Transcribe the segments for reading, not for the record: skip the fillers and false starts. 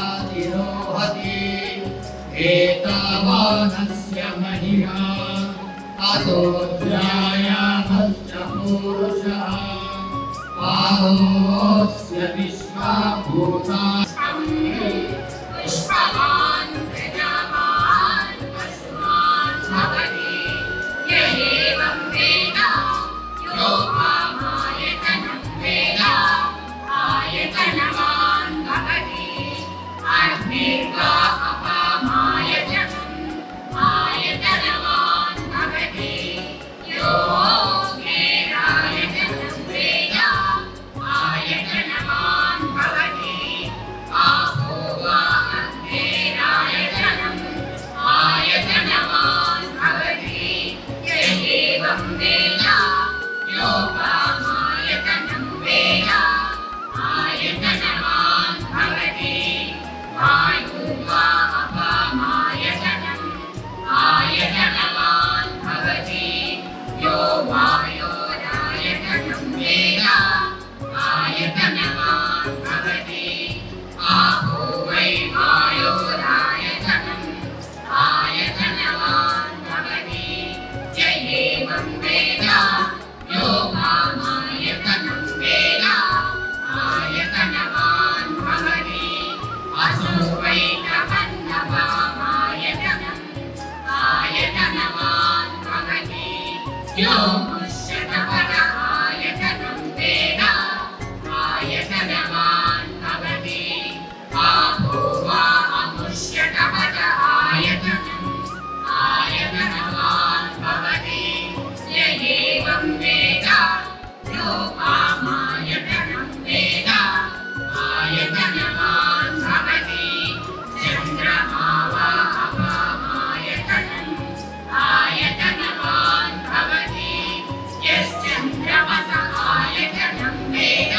यदन्नेनातिरोहति एतावानस्य महिमा अतो ध्यायामश्च पूरुषः पादोऽस्य विश्वभूता पुष्पवान् प्रजावान् वसुमान् भवति य एवं वेद योपामायतनं वेद आयतनवान् भवति अग्निर्वा अपामायतनम् आयतनवान् भवति यो अग्निरायतनं वेद आयतनवान् भवति आपो वा अग्निरायतनम् आयतनवान् भवति य एवं वेद योपामायतनं वेद आयतनवान् भवति वायु वा अपामायतनम् आयतनवान् भवति यो वायोरायतनं वेद आयतनवान् भवति आपो वै वायोरायतनम् आयतनवान् भवति य एवं वेद योपामायतनं वेद आयतनवान् भवति असो वै नवन्नवामायतनम् आयतनवान् भवति यो मुष्यतपरायतनं वेद आयतनवान् भवति आपो वा अमुष्यतपरायतनम् आयतनवान् भवति य एवं वेद योपामायतनं वेद आयतनवान् भवति चन्द्रमा वा अपामायतनम् आयतनवान् भवति यश्चन्द्रमस आयतनं वेद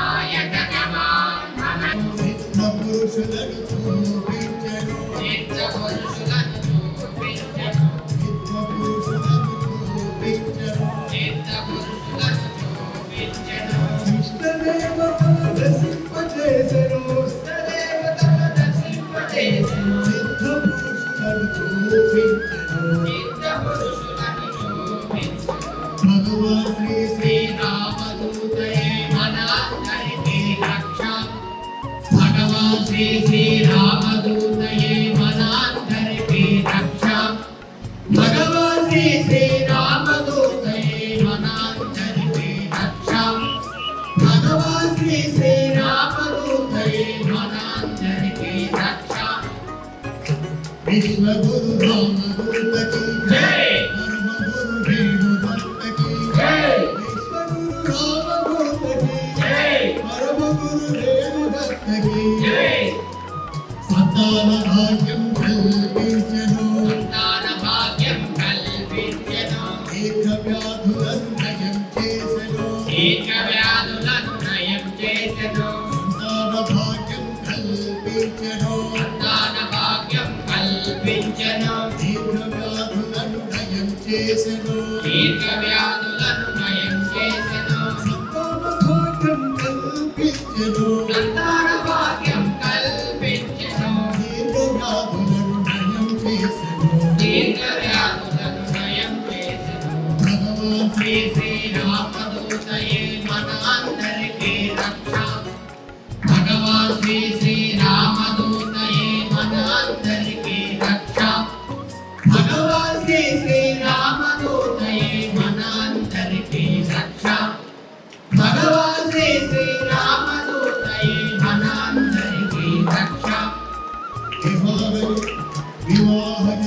आयतनवान् भवति సిద్ధపురుషులను చూపించెను చిత్తపురుషులను చూపించెను చిత్తపురుషులను చూపించెను ఇష్టదేవతను దర్శింపచేసెను దర్శింపచేసెను సిద్ధపురుషులను చూపించెను చిత్తపురుషులను చూపించెను భగవాన్ శ్రీ శ్రీరామదూతయే మనందరికీ రక్ష భగవాన్ శ్రీ శ్రీరామదూతయే మనందరికీ రక్ష భగవాన్ శ్రీ శ్రీరామదూతయే మనందరికీ రక్ష భగవాన్ శ్రీ శ్రీరామదూతయే మనందరికీ రక్ష విశ్వగురు రామదూతకి జై పరమగురు రేణుదత్తకి జై విశ్వగురు రామదూతకి జై పరమగురు రేణుదత్తకి జై సంతాన భాగ్యం కల్పించెను సంతాన భాగ్యం కల్పించెను దీర్ఘ వ్యాధులను నయం చేసెను దీర్ఘ వ్యాధులను నయం చేసెను సంతాన భాగ్యం కల్పించెను సంతాన భాగ్యం కల్పించెను దీర్ఘ వ్యాధులను నయం చేసెను దీర్ఘ వ్యాధులను నయం చేసెను సంతాన భాగ్యం కల్పించెను సంతాన భాగ్యం కల్పించెను దీర్ఘ వ్యాధులను నయం చేసెను దీర్ఘ వ్యాధులను నయం చేసెను భగవాన్ శ్రీ శ్రీరామదూతయే మనందరికీ రక్ష భగవాన్ శ్రీ శ్రీరామదూతయే మనందరికీ రక్ష భగవాన్ శ్రీ శ్రీరామదూతయే మనందరికీ రక్ష భగవాన్ శ్రీ శ్రీరామదూతయే మనందరికీ రక్ష వివాహ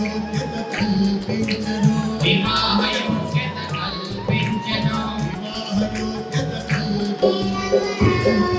యోగ్యత కల్పించెను వివాహ యోగ్యత కల్పించెను వివాహ యోగ్యత కల్పించెను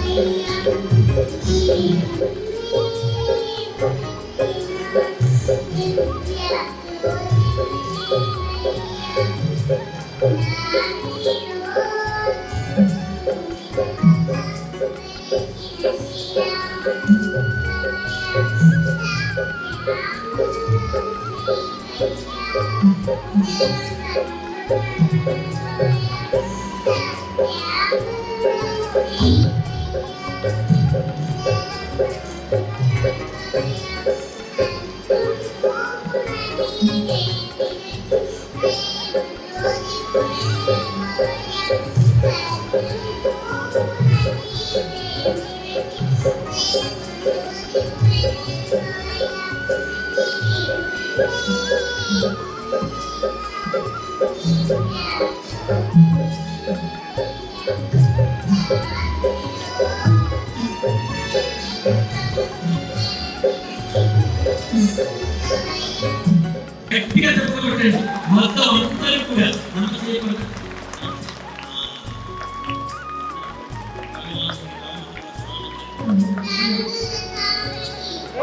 Thank you. గట్టిగా చెప్పుకోండి మొత్తం అందరూ కూడా మనకు చేయకూడదు.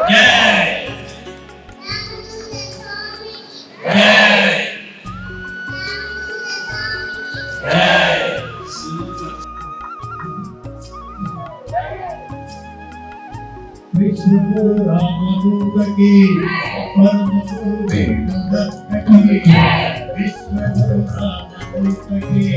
జై జై జై విష్ణు రామదూతకి పరమగురువే దత్తకి విష్ణు రామదూతకి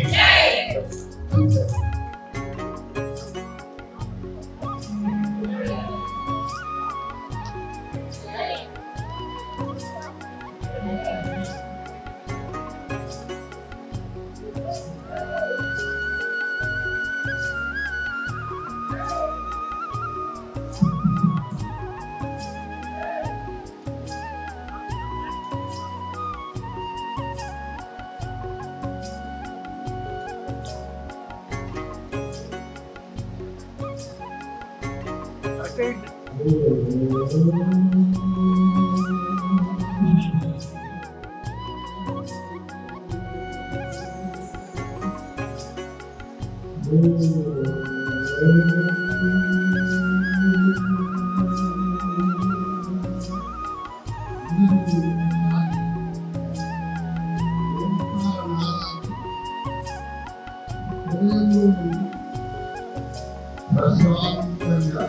ప్రశాంతంగా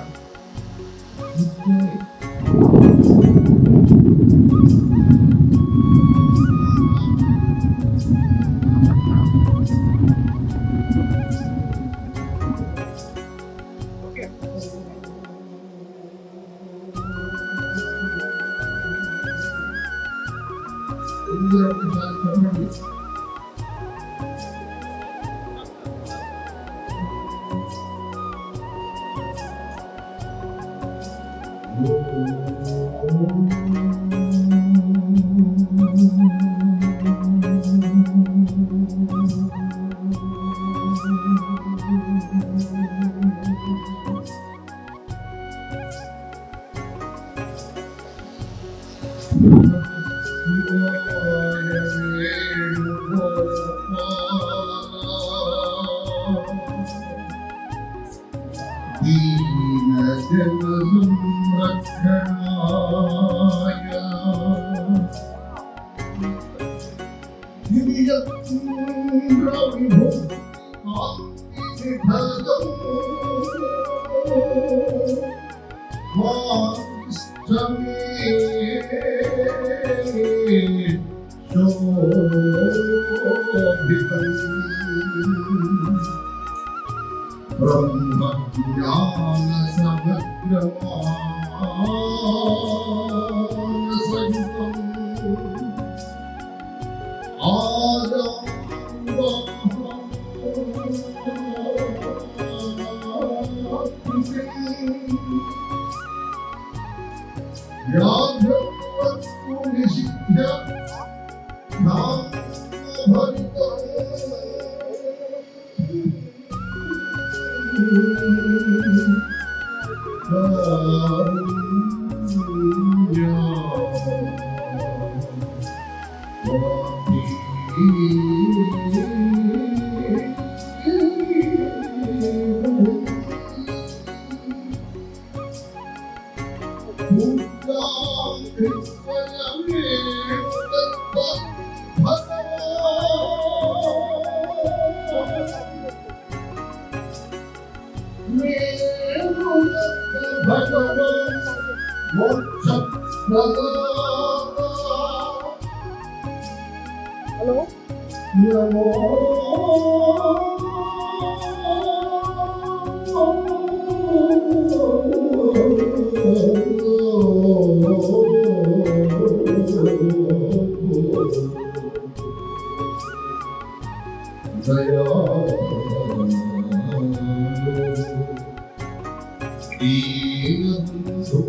చెప్పండి. బ్రహ్మజ్ఞాన సమగ్రమానసయుతం యాదవత్వ నిషిద్ధ నామభరితం హలో దయా దీనబంధు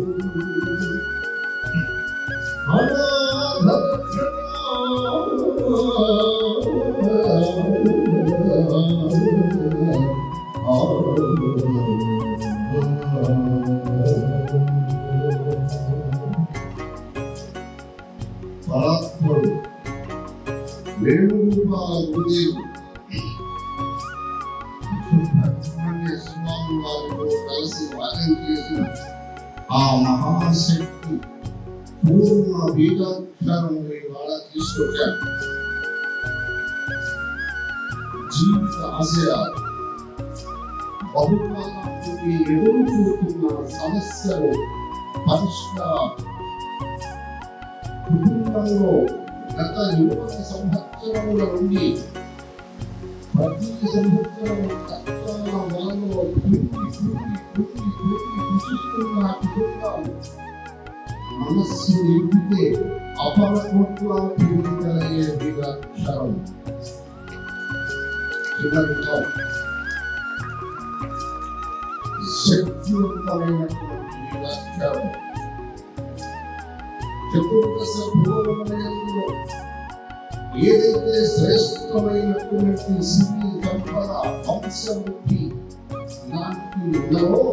పరాత్ముడు వేణుగోపాల గురుదేవుడు స్వామి వారితో కలిసి వాదం చేసిన ఆ మహాశక్తి పూర్ణ బీజాక్షరం ఇవాళ తీసుకొచ్చారు. జీవిత ఆశయాలు బహుకాలం నుండి ఎదురు చూస్తున్న సమస్యలు పరిష్కారం కుటుంబంలో గత 20 సంవత్సరముల నుండి ప్రతి సంవత్సరం వాళ్ళలో కృషిస్తున్న కుటుంబాలు మనస్సు నింపితే అపరకోట్లాలయ్యే బీజాక్షరం చివరిలో శక్తివంతమైనటువంటి బీజాక్షరం చతుర్దశ భూములలో ఏదైతే శ్రేష్టమైనటువంటి సిరి సంపద వంశవృద్ధి ఇలాంటి ఉన్నవో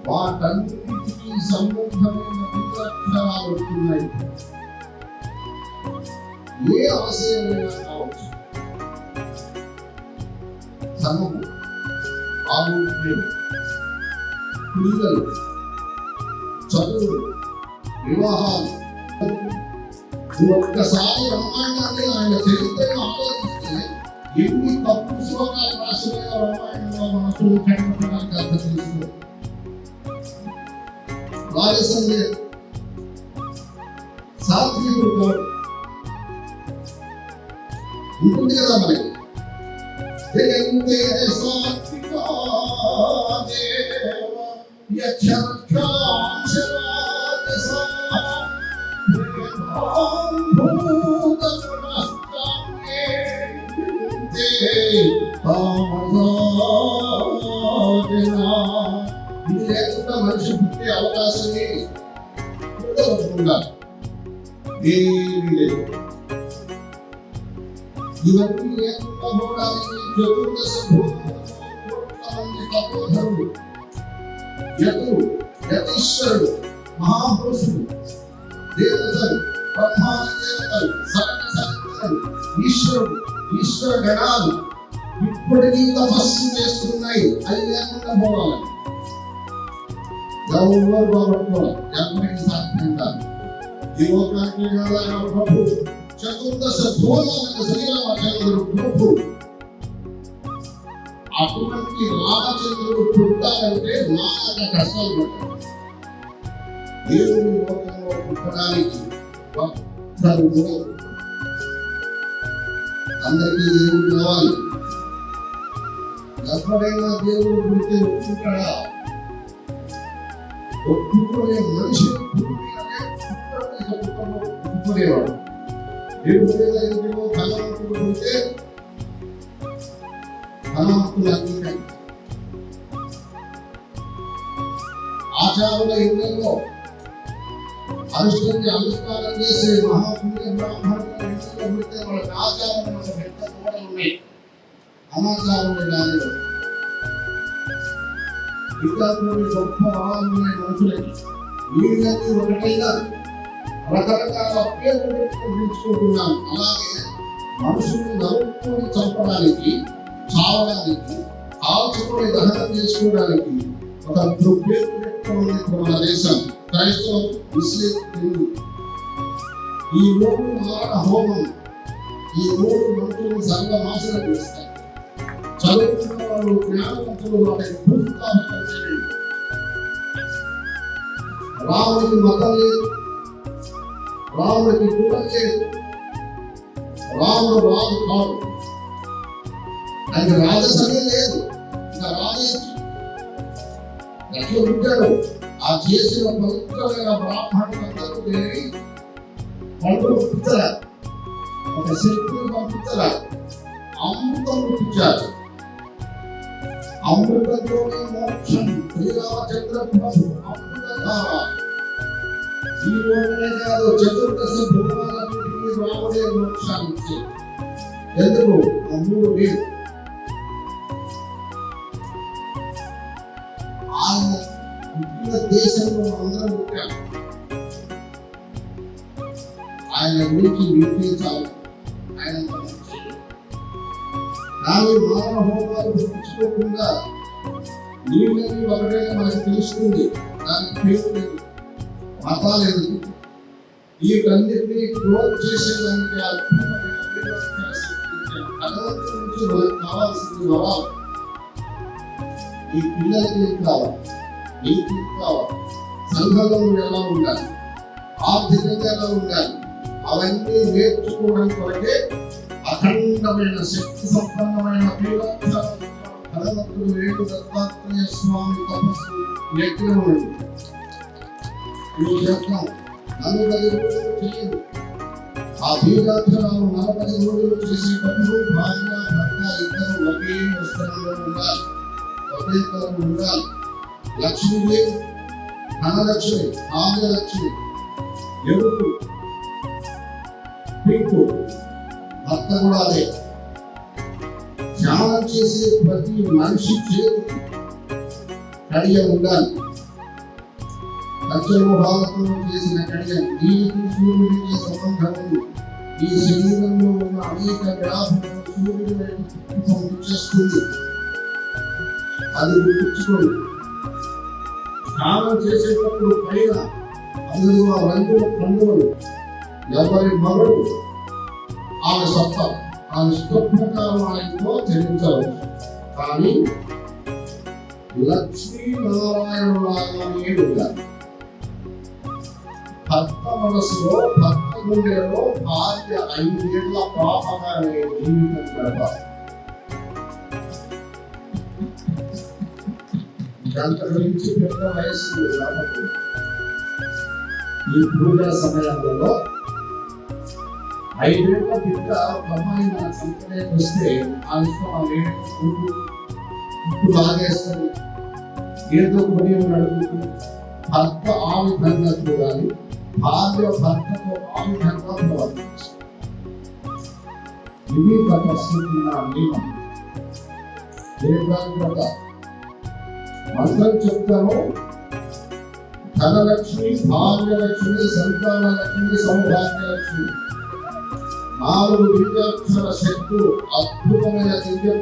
వాటన్నిటికీ సంబంధమైన బీజాక్షరాలు ఉంటున్నాయి. ఏ ఆశయమైనా కావచ్చు, ధనము, ఆరోగ్యం, పిల్లలు, చదువు, వివాహాలు. ఒక్కసారి రామాయణాన్ని ఆయన చరిత్రను ఆలోచిస్తే ఎన్ని తప్పు శ్లోకాలు రాసిన రామాయణంలో మనసులు కనపడడానికి అర్థం చేస్తుంది. రాజసందే సాత్వికుడు కాదు ఉంటుంది కదా మనకి. సాత్వికా ఇది లేకుండా మనిషి పుట్టే అవకాశమే ఏమీ లేదు. ఇవన్నీ లేకుండా పోవడానికి చతుర్దశ మంది తపోధరుడు, యతీశ్వరుడు, మహాపురుషుడు, దేవతలు, బ్రహ్మాది దేవతలు, సకల సకలు, ఈశ్వరుడు, ఈశ్వర గణాలు ఇప్పటికీ తపస్సు చేస్తున్నాయి. అది లేకుండా పోవాలి. ఎవరు బాగుపడుకోవాలి, ఎవరికి సాధ్యం కాదు. ఈ లోకానికి ప్రభు చతుర్దశ భువనాలకు శ్రీరామచంద్రుడు ప్రభు. అటువంటి రామచంద్రుడు పుట్టాలంటే నాన్న కష్టాలు పడ్డాడు. దేవుని లోకంలో పుట్టడానికి భక్తులు అందరికీ దేవుడు కావాలి. ఎప్పుడైనా దేవుడు పుడితే ఒప్పుకుంటాడా? ఒప్పుకునే మనిషి ఒప్పుకునేవాడు. దేవుడు ఏదైనా భగవంతుడు పుడితే భగవంతుడు అంగీకరి. ఆచారుల ఇళ్లలో అనుష్ఠానం చేసే మహాపుణ్య బ్రాహ్మణుల ఇంట్లో పుడితే వాళ్ళకి ఆచారం పెద్ద కూడా ఉన్నాయి. అనాచారం కానీ ఇతరులని గొప్ప భావాలున్న మనుషులకి వీళ్ళని ఒకటైనా రకరకాల పేర్లు పెట్టుకుంటున్నాం. అలాగే మనుషులు నరుక్కుని చంపడానికి, చావడానికి, కాల్చుకొని దహనం చేసుకోవడానికి ఒక పేరు పెట్టుకోవడం మన దేశం. క్రైస్తవ, ముస్లిం, హిందూ ఈ 3 మారణ హోమం, ఈ 3 మనుషులు సర్వనాశనం చేస్తారు. చదువుకున్న వాళ్ళు, జ్ఞానవంతులు వాటిని పూర్తిగా చేయండి. రాముడికి మతం లేదు, రాముడికి కులం లేదు, రాముడు రాజు కాదు, ఆయనకి రాజసమే లేదు. ఇంకా రాజేసి ఎట్లా ఉంటాడు? ఆ చేసిన పవిత్రమైన బ్రాహ్మణులందరూ లేని వాళ్ళు పంపించరా, ఒక శక్తిని పంపించరా, అమృతం పంపించారు. అమృతంలోనే మోక్షం. శ్రీరామచంద్ర ప్రభు అమృతధార. ఈ లోకమే కాదు, చతుర్దశ భువనాలన్నిటికీ రాముడే మోక్షాన్ని ఇచ్చాడు. ఎందుకు? అమృతుడు లేదు. ఆయన పుట్టిన దేశంలో అందరం పుట్టాం. ఆయన గురించి వింటే చాలు, ఆయన కానీ మానవ హోమాలు పుట్టించుకోకుండా నీళ్ళని ఒకటే మనకు తెలుస్తుంది. దానికి పేరు లేదు, మతాలేదు. ఈ రెండింటినీ క్లోజ్ చేసేదానికి అద్భుతమైన భగవంతుడి నుంచి మనకు కావాల్సింది వరాలు. ఈ పిల్లలకి ఏం కావాలి, నీకు కావాలి, సంఘంలో ఎలా ఉండాలి, ఆర్థికంగా ఎలా ఉండాలి, అవన్నీ నేర్చుకోవడం కొరకే అఖండమైన శక్తి సంపన్నమైన భగవంతుడు వేడు దత్తాత్రేయ స్వామి తపస్సు యజ్ఞం. ఈ యజ్ఞం 40 రోజులు చేయండి. ఆ బీజాక్షరాలు 40 రోజులు చేసేటప్పుడు భార్య భర్త ఇద్దరు ఒకే వస్త్రంలో ఉండాలి, ఒకే కలర్ ఉండాలి. లక్ష్మీదేవి, ధనలక్ష్మి, ఆంధ్రలక్ష్మి, ఎరుపు, పింకు, భర్త కూడా అదే. ధ్యానం చేసే ప్రతి మనిషి చేతికి కడియం ఉండాలి. పంచలోహాలతో చేసిన కడియం. దీనికి సూర్యుడికి సంబంధం ఉంది. ఈ శరీరంలో ఉన్న అనేక గ్రాఫాలను సూర్యుడి వైపు పంపించేస్తుంది. అది గుర్తుంచుకోండి. స్నానం చేసేటప్పుడు పైన అందులో ఆ రంగుల పండుగలు ఎవరి మగడు ఆమె సొంత, ఆమె సుఖప్రకారం ఆయనతో చెల్లించవచ్చు. కానీ లక్ష్మీనారాయణులాగానే ఉండాలి. భర్త మనసులో, భర్త గుండెలో భార్య 5 ఏళ్ల పాపగానే జీవితం గడపాలి. గంట గురించి పెద్ద వయస్సు కాబట్టి ఈ పూజా సమయంలో 5 ఏళ్ల బిడ్డ ఒక అమ్మాయి నా సంతలోకి వస్తే ఆ ఇష్టం ఇప్పుడు బాగేస్తుంది, ఏదో కొని నడుపుతుంది. భర్త ఆ విధంగా చూడాలి, భార్య భర్తతో ఆ విధంగా ప్రవర్తించాలి. ఇది తపస్సు నియమం. ఏకాగ్రత. మంత్రం చెప్తాను. ధనలక్ష్మి, భాగ్యలక్ష్మి, సంతానలక్ష్మి, సౌభాగ్యలక్ష్మి. 4 బీజాక్షర శక్తులు, అద్భుతమైన దివ్యం,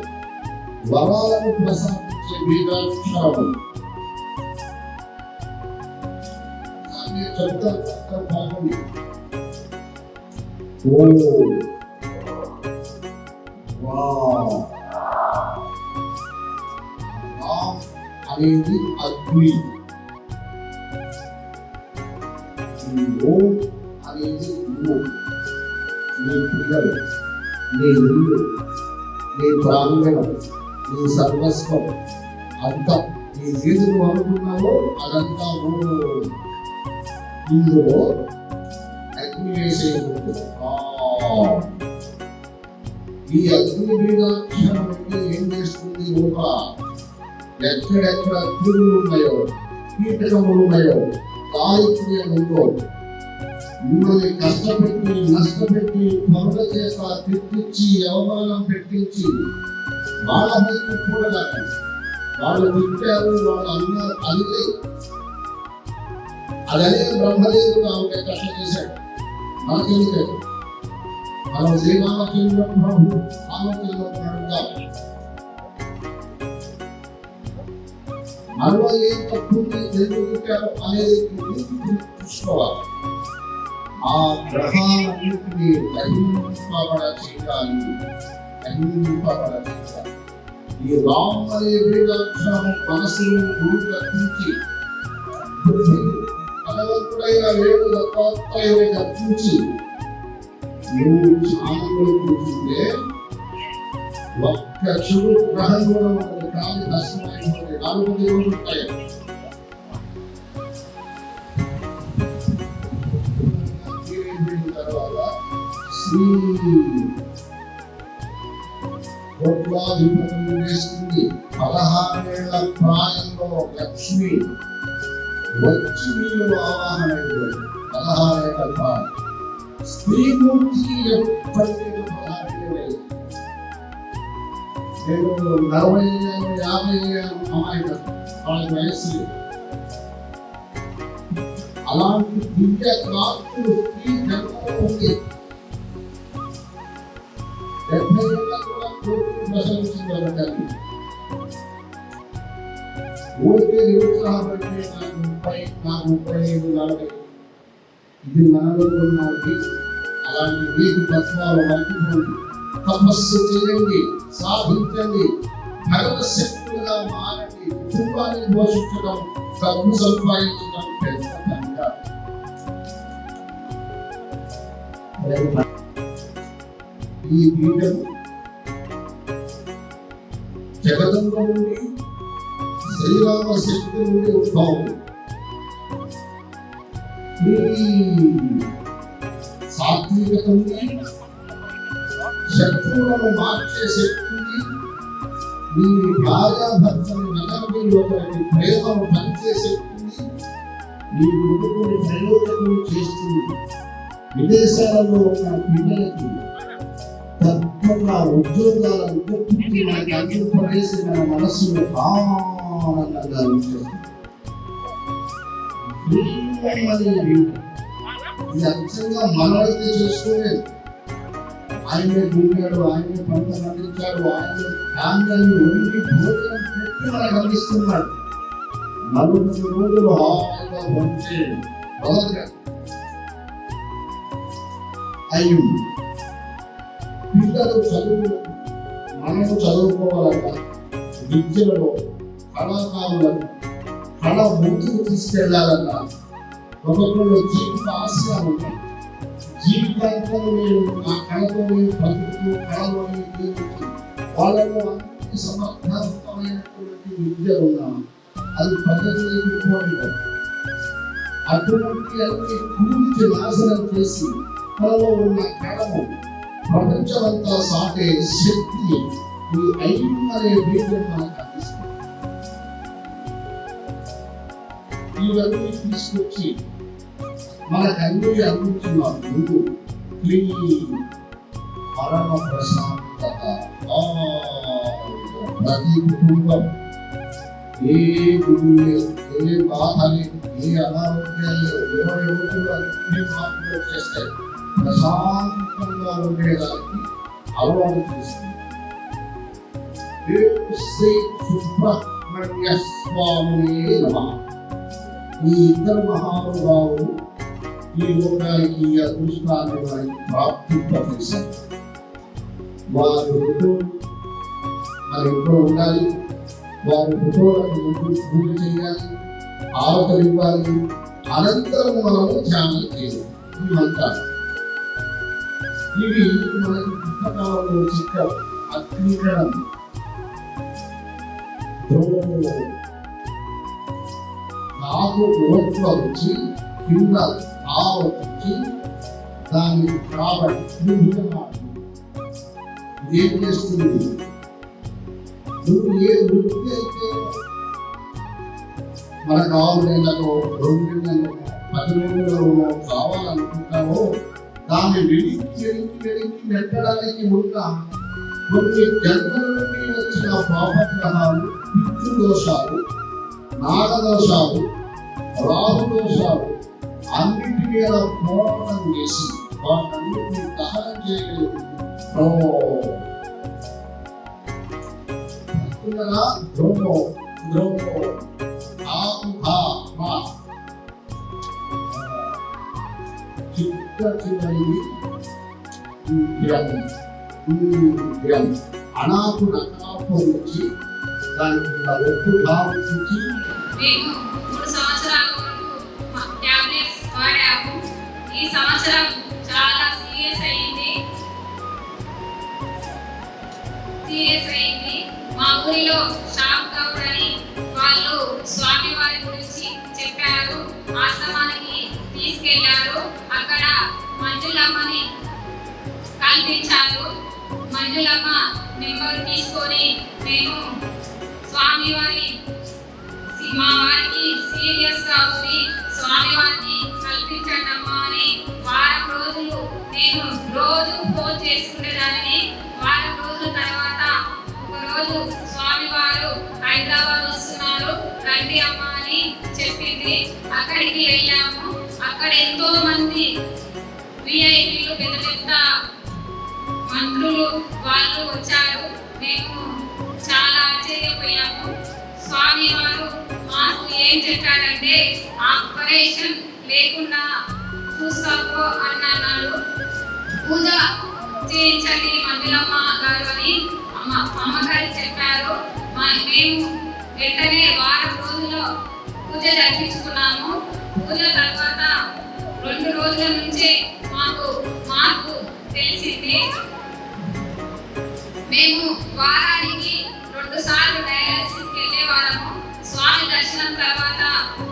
వరాలను ప్రసాదించే బీజాక్షరాలు. చెప్తాను బాగుంది. అనేది అగ్ని, అనేది నీ పిల్లలు, నీ ఇల్లు, నీ ప్రాంగణం, నీ సర్వస్వం అంతా నీ ఏది అనుకున్నావో అదంతా ఇందులో అగ్ని వేసేయకూడదు. ఈ అగ్ని బీజాక్షరం ఏం చేస్తుంది? ఎక్కడెక్కడ పురుగులు ఉన్నాయో, కీటకములు ఉన్నాయో, దారిద్ర్యం ఉందో, మిమ్మల్ని కష్టపెట్టి నష్టపెట్టి పనుల చేత తిట్టించి అవమానం పెట్టించి వాళ్ళ మీద కూడగలరు. వాళ్ళు తిట్టారు, వాళ్ళు అన్నారు, అదే అదనే బ్రహ్మదేవుడు ఆమె కష్ట చేశాడు. మనకెందుకు? మనం శ్రీరామచంద్ర ప్రభు రామచంద్ర మనలో ఏం తప్పు ఎందుకు అనేది చూసుకోవాలి. ఆ గ్రహాలన్నింటినీ గ్రహింపబడ చేయాలి. ఈ రామ్ అనే బీజాక్షరం మనసును గురించి భగవంతుడైన వేడు దత్తాత్రేయుని దర్శించి నువ్వు ధ్యానంలో కూర్చుంటే ఒక్క చెడు గ్రహం కూడా ఉంటుంది. కాలి నష్టమైపోతుంది. 4 దేవుళ్ళు ఉంటాయి. తర్వాత శ్రీ కోట్లాధిపతులు వేస్తుంది. 16 ఏళ్ల ప్రాయంలో లక్ష్మి వచ్చి నీళ్ళు ఆవాహన 16 ఏళ్ల ప్రాయం. స్త్రీమూర్తికి ఎప్పటికీ 16 ఏళ్ళు. నేను 40 ఏళ్ళు 50 ఏళ్ళు అమాయకం వాళ్ళ వయసు. అలాంటి దివ్య కాకులు స్త్రీ జన్మలో ఉంది. 70 ఏళ్ళ కూడా కొడుకును ప్రసవించింది తల్లి. ఊరికే నిరుత్సాహపడితే నాకు 35 40. ఇది మనలో ఉన్నది. అలాంటి వీటి తత్వాలు మర్చిపోండి. తపస్సు చేయండి, సాధించండి, భగవత్ శక్తులుగా మారండి. కుటుంబాన్ని పోషించడం, డబ్బు సంపాదించడం పెద్ద పని కాదు. ఈ పీఠం జగదంబ నుండి శ్రీరామ శక్తి నుండి ఉద్భవం. ఈ సాత్వికతని శత్రువులను మార్చే శక్తిని, మీ భార్యాభర్తని నగరని ఒకరికి ప్రేమను పంచే శక్తిని, మీ కుటుంబాన్ని ప్రయోజనం చేస్తుంది. విదేశాలలో ఉన్న పిల్లలకి తప్పకుండా ఉద్యోగాలను గుర్తించి మనకి అందింపజేసి మన మనస్సును ఆనందంగా ఉంచేస్తుంది. ఇది అచ్చంగా మనమైతే చేసుకోలేదు. ఆయనే దున్నాడు, ఆయనే పంట పండించాడు, ఆయనే ధాన్యాన్ని వండి భోజనం పెట్టి మనకు అందిస్తున్నాడు. 40 రోజులు హాయిగా పంచే మొదలుగా అయ్యింది. పిల్లలు చదువు మనము చదువుకోవాలన్నా, విద్యలో కళాకారులను కళ ముందుకు తీసుకెళ్లాలన్నా ఒకరిలో జీవిత ఆశయాలు ఉన్నాయి. జీవితాంతం నేను ఆ కళతో బతుకుతూ కళలో వాళ్ళలో అన్ని సమర్థవంతమైనటువంటి విద్య ఉన్నాను. అది పద్ధతి కోరిక. అటువంటి అన్ని కూర్చి నాశనం చేసి కళలో ఉన్న కళను ప్రపంచమంతా సాటే శక్తి ఈ ఐదు అనే బీజం మనకు అందిస్తుంది. ఇవన్నీ తీసుకొచ్చి మనకన్నీ అందించున్నాం. ముందు పరమ ప్రశాంతత. ప్రతి కుటుంబం ఏ ఏ బాధని, ఏ అనారోగ్యాలు, 20 రోజులు అన్ని మార్పులు చేస్తాయి. ప్రశాంతంగా ఉండేదానికి అలవాటు చేస్తుంది. శ్రీ సుబ్రహ్మణ్య స్వామి నమః. ఈ ఇద్దరు మహానుభావులు ఈ లోకానికి అదృష్టాన్ని వారికి ప్రాప్తింపజేశారు. వారు మన ఇంట్లో ఉండాలి, వారి ఫోటోలకు ముందు పూజ చేయాలి, ఆరతలు ఇవ్వాలి, అనంతరం మనము ధ్యానం చేయాలి. ఈ మంత్రాలు ఇవి మనకి పుస్తకాలలో చిక్కవు. అగ్నికణం నాకు ఓట్ల వచ్చి కింద వచ్చి దాన్ని కాబట్టి ఏం చేస్తుంది? నువ్వు ఏ వృత్తి అయితే మనకు 6 నెలలకు 2 నెలలకు 10 రోజులలో కావాలనుకుంటావో దాన్ని వెలికి నెట్టడానికి ఉన్న కొన్ని జన్మల నుండి వచ్చిన పాపగ్రహాలు, పితృదోషాలు, నాగదోషాలు, రాహుదోషాలు అన్నింటి మీద పోరాటం చేసి వాటన్నిటిని దహనం చేయగలిగింది. అనాకు నకాపు నుంచి దానికి ఒట్టు భావించి మేము 3 సంవత్సరాల వరకు టాబ్లెట్స్ వాడాము. ఈ సంవత్సరం చాలా సీరియస్ అయింది. మా ఊరిలో షాప్ గౌడ్ అని వాళ్ళు స్వామి వారి గురించి చెప్పారు. ఆశ్రమానికి తీసుకెళ్లారు. అక్కడ మంజులమ్మని కల్పించారు. మంజులమ్మ నెంబర్ తీసుకొని మేము స్వామివారి మా వారికి సీరియస్ గా ఉంది, స్వామివారిని కల్పించండమ్మా అని వారం రోజులు నేను రోజు ఫోన్ చేసుకునేదాన్ని. వారం రోజుల తర్వాత ఒకరోజు స్వామివారు హైదరాబాద్ వస్తున్నారు, రండి అమ్మా అని చెప్పింది. అక్కడికి వెళ్ళాము. అక్కడ ఎంతో మంది విఐపీలు, పెద్ద పెద్ద మంత్రులు వాళ్ళు వచ్చారు. మేము చాలా ఆశ్చర్యపోయాము. స్వామివారు మాకు ఏం చెప్పారంటే ఆపరేషన్ లేకుండా చూస్తాము అన్నారు. పూజ చేయించండి మంజులమ్మ గారు అని అమ్మగారు చెప్పారు. మేము వెంటనే వారం రోజుల్లో పూజ జరిపించుకున్నాము. పూజ తర్వాత 2 రోజుల నుంచే మాకు మార్పు తెలిసింది. మేము వారానికి 2 సార్లు డయాలసిస్కి వెళ్ళే వాళ్ళము. స్వామి దర్శనం తర్వాత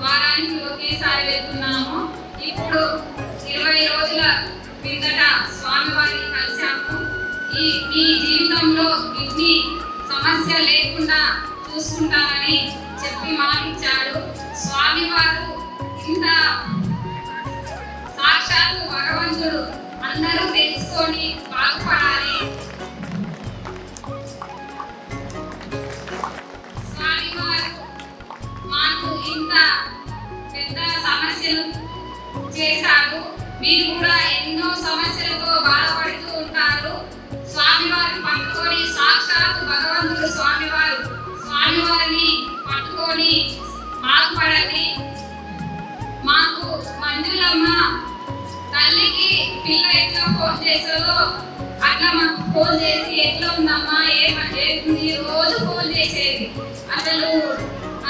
వారానికి ఒకేసారి వెళ్తున్నాము. ఇప్పుడు 20 రోజుల కిందట స్వామివారిని కలిసాము. మీ జీవితంలో కిడ్నీ సమస్య లేకుండా చూసుకుంటామని చెప్పి మాటిచ్చాడు. స్వామివారు ఇంత సాక్షాత్తు భగవంతుడు, అందరూ తెలుసుకొని బాగుపడాలి. స్వామివారు మాకు ఇంత పెద్ద సమస్యలు చేశారు. మీరు కూడా ఎన్నో సమస్యలతో బాధపడుతూ ఉంటారు. స్వామివారిని పట్టుకొని, సాక్షాత్తు భగవంతుడు స్వామివారిని పట్టుకొని బాగుపడండి. మాకు మంజులమ్మ తల్లికి పిల్ల ఎట్లా ఫోన్ చేస్తుందో అట్లా మాకు ఫోన్ చేసి ఎట్లా ఉందమ్మా, ఏమంటుంది రోజు ఫోన్ చేసేది. అసలు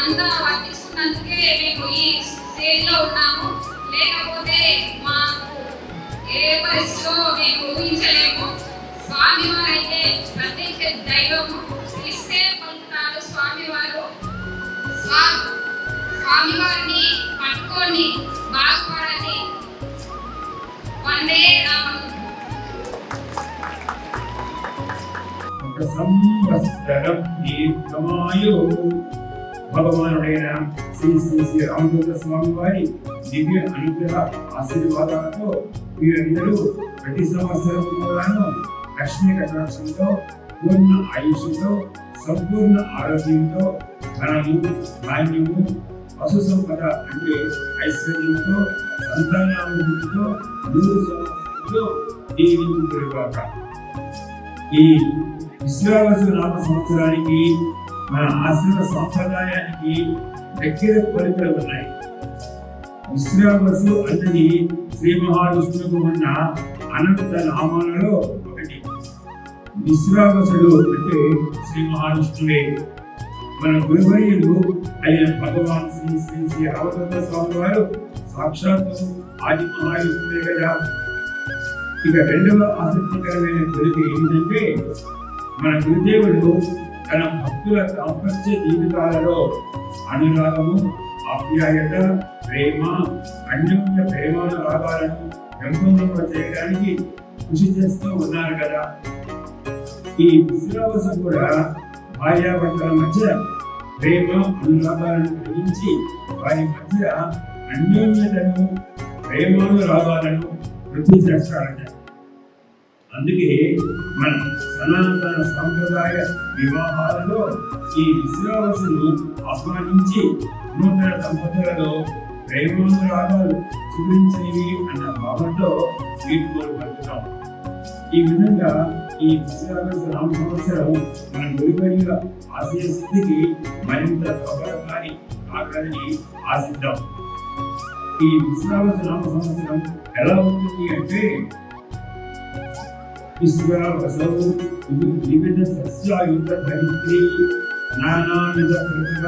అంతా పట్టించుకున్నందుకే మేము ఈ స్టేజ్లో ఉన్నాము. లేకపోతే మాకు ఏ పరిస్థితిలో మేము ఊహించలేము. స్వామివారు అయితే ప్రత్యేక దైవము, ఇస్తే పలుకుతారు స్వామివారు. స్వామివారిని పట్టుకొని బాగుపడాలి. వందే రామం. సంవత్సరం దీర్ఘమాయు. భగవానుడైన శ్రీ శ్రీ శ్రీ రామచంద్ర స్వామి వారి దివ్య అనుగ్రహ ఆశీర్వాదాలతో వీరందరూ ప్రతి సంవత్సరం కూడాను లక్ష్మీ కటాక్షంతో, పూర్ణ ఆయుష్తో, సంపూర్ణ ఆరోగ్యంతో, ధనము, ధాన్యము, పశు సంపద అంటే ఐశ్వర్యంతో, సంతానాభివృద్ధితో 100 సంవత్సరాలు జీవించుగాక. ఈ విశ్వావసు నామ సంవత్సరానికి మన ఆశ్రమ సాంప్రదాయానికి దగ్గర పోలికలు ఉన్నాయి. విశ్వావసు అన్నది శ్రీ మహావిష్ణువుకు ఉన్న అనంత నామాలలో ఒకటి. విశ్వావసుడు అంటే శ్రీ మహావిష్ణువే. మన గురువర్యులు అయిన భగవాన్ శ్రీ శ్రీ శ్రీ రామచంద్ర స్వామి వారు సాక్షాత్తు ఆది మహావిష్ణువే కదా. ఇక రెండవ ఆసక్తికరమైన కొలిక ఏమిటంటే, మన గురుదేవుడు తన భక్తుల దాంపత్య జీవితాలలో అనురాగము, ఆప్యాయత, ప్రేమ, అన్యోన్య ప్రేమానురాగాలను పెంపొందింపజేయడానికి కృషి చేస్తూ ఉన్నారు కదా. ఈ విశ్వాసం కూడా భార్యాభర్తల మధ్య ప్రేమ, అనురాగాలను కలిగించి వారి మధ్య అన్యోన్యతను, ప్రేమానురాగాలను వృద్ధి చేస్తారట. అందుకే మన సనాతన సాంప్రదాయ వివాహాలలో ఈ విశ్వాసను ఆహ్వానించి నూతన దంపతులలో ప్రేమానురాగాలు చూపించేవి అన్న భావంతో వీడ్కోలు పలుకుతాం. ఈ విధంగా ఈ విశ్వాస నామ సంవత్సరం మన గురువర్యుల ఆశయ సిద్ధికి మరింత ప్రబలకారి కాగలని ఆశిద్దాం. ఈ విశ్వాస నామ సంవత్సరం ఎలా ఉంటుంది అంటే, విశ్వావసౌ వివిధ సస్యాయుత ధరిత్రీ నానావిధ ప్రతిభ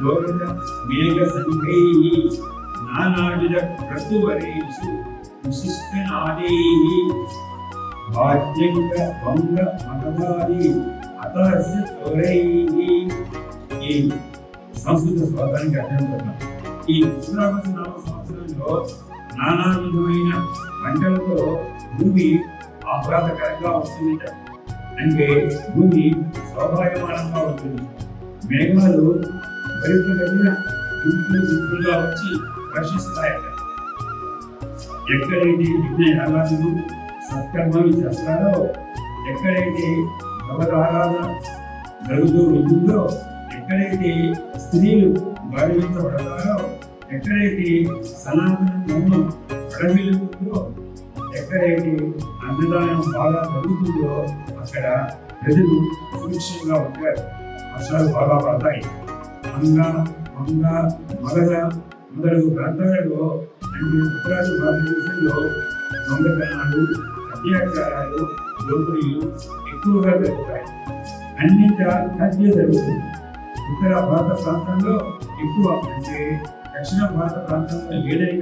గౌరవ మేఘ సంఘైః నానావిధ క్రతువరేషు విశిష్టనాదైః వాద్యంగ భంగ మగధారి అతరస్య చోరైః. ఈ సంస్కృత శ్లోకానికి అర్థం చెప్తాం. ఈ విశ్వావస నామ సంవత్సరంలో నానా విధమైన పంటలతో భూమి ఆహ్లాదకరంగా ఉంటుంది. అంటే భూమి శోభాయమానంగా ఉంటుంది. మేఘాలు భరితగలిగిన గుంపులుగా వచ్చి వర్షిస్తాయట. ఎక్కడైతే యజ్ఞ యాగాదులు సత్కర్మలు చేస్తారో, ఎక్కడైతే భగవదారాధన జరుగుతూ ఉంటుందో, ఎక్కడైతే స్త్రీలు గౌరవించబడతారో, ఎక్కడైతే సనాతన ధర్మం అడవిలుతుందో, ఎక్కడైతే అన్నదానం బాగా జరుగుతుందో అక్కడ ప్రజలు సురక్షితంగా ఉంటారు. వర్షాలు బాగా పడతాయి. మంగ మగధ మొదలగు ప్రాంతాలలో అంటే ఉత్తరాది భారతదేశంలో దొంగతనాలు, అత్యాచారాలు, దోపిడీలు ఎక్కువగా జరుగుతాయి. అన్నింటా హత్య జరుగుతుంది. ఉత్తర భారత ప్రాంతంలో ఎక్కువ, అంటే దక్షిణ భారత ప్రాంతంలో ఏదైనా